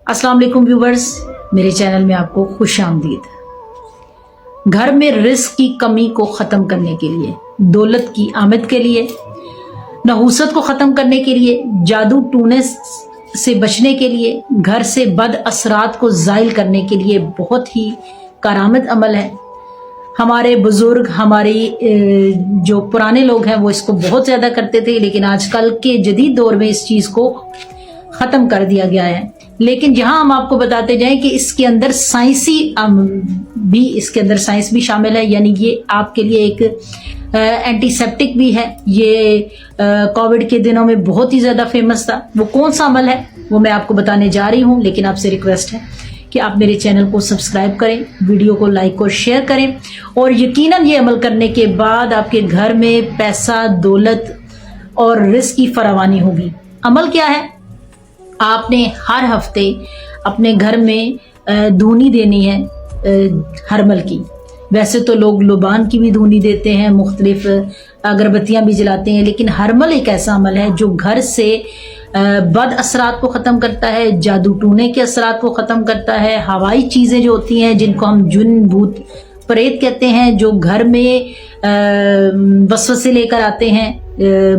अस्सलाम वालेकुम व्यूवर्स, मेरे चैनल में आपको खुश आमदीद। घर में रिस्क की कमी को ख़त्म करने के लिए, दौलत की आमद के लिए, नहूसत को ख़त्म करने के लिए, जादू टूने से बचने के लिए, घर से बद असरात को ज़ाइल करने के लिए बहुत ही करामत अमल है। हमारे बुज़ुर्ग, हमारे जो पुराने लोग हैं वो इसको बहुत ज़्यादा करते थे, लेकिन आजकल के जदीद दौर में इस चीज़ को ख़त्म कर दिया गया है। लेकिन जहां हम आपको बताते जाएं कि इसके अंदर साइंस भी शामिल है, यानी ये आपके लिए एक एंटीसेप्टिक भी है। ये कोविड के दिनों में बहुत ही ज़्यादा फेमस था। वो कौन सा अमल है वो मैं आपको बताने जा रही हूँ, लेकिन आपसे रिक्वेस्ट है कि आप मेरे चैनल को सब्सक्राइब करें, वीडियो को लाइक और शेयर करें, और यकीनन ये अमल करने के बाद आपके घर में पैसा, दौलत और रिस्क की फरावानी होगी। अमल क्या है? आपने हर हफ्ते अपने घर में धूनी देनी है हरमल की। वैसे तो लोग लुबान की भी धूनी देते हैं, मुख्तलिफ अगरबत्तियां भी जलाते हैं, लेकिन हरमल एक ऐसा अमल है जो घर से बद असरात को ख़त्म करता है, जादू टूने के असरात को ख़त्म करता है। हवाई चीज़ें जो होती हैं जिनको हम जुन भूत प्रेत कहते हैं, जो घर में वसवसे लेकर आते हैं,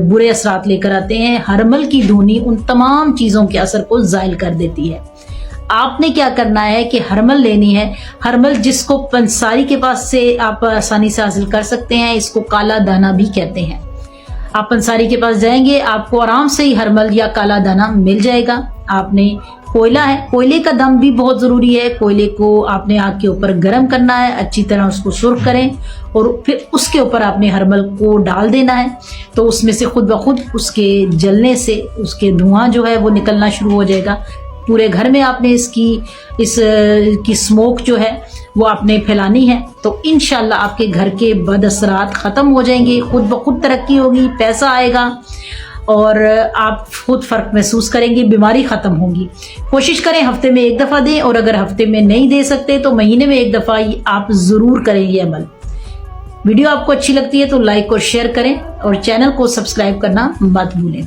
बुरे असरात लेकर आते हैं, हरमल की धूनी उन तमाम चीज़ों के असर को ज़ाइल कर देती है। आपने क्या करना है कि हरमल लेनी है। हरमल जिसको पंसारी के पास से आप आसानी से हासिल कर सकते हैं, इसको काला दाना भी कहते हैं। आप पंसारी के पास जाएंगे, आपको आराम से ही हरमल या काला दाना मिल जाएगा। आपने कोयला है, कोयले का दम भी बहुत ज़रूरी है। कोयले को आपने आग के ऊपर गर्म करना है, अच्छी तरह उसको सुर्ख करें और फिर उसके ऊपर आपने हरमल को डाल देना है। तो उसमें से खुद ब खुद उसके जलने से उसके धुआं जो है वो निकलना शुरू हो जाएगा। पूरे घर में आपने इसकी स्मोक जो है वो आपने फैलानी है। तो इंशाल्लाह आपके घर के बद असरात ख़त्म हो जाएंगे, खुद ब खुद तरक्की होगी, पैसा आएगा और आप खुद फ़र्क महसूस करेंगे, बीमारी ख़त्म होगी। कोशिश करें हफ्ते में एक दफ़ा दें, और अगर हफ्ते में नहीं दे सकते तो महीने में एक दफ़ा आप ज़रूर करें ये अमल। वीडियो आपको अच्छी लगती है तो लाइक और शेयर करें और चैनल को सब्सक्राइब करना मत भूलें।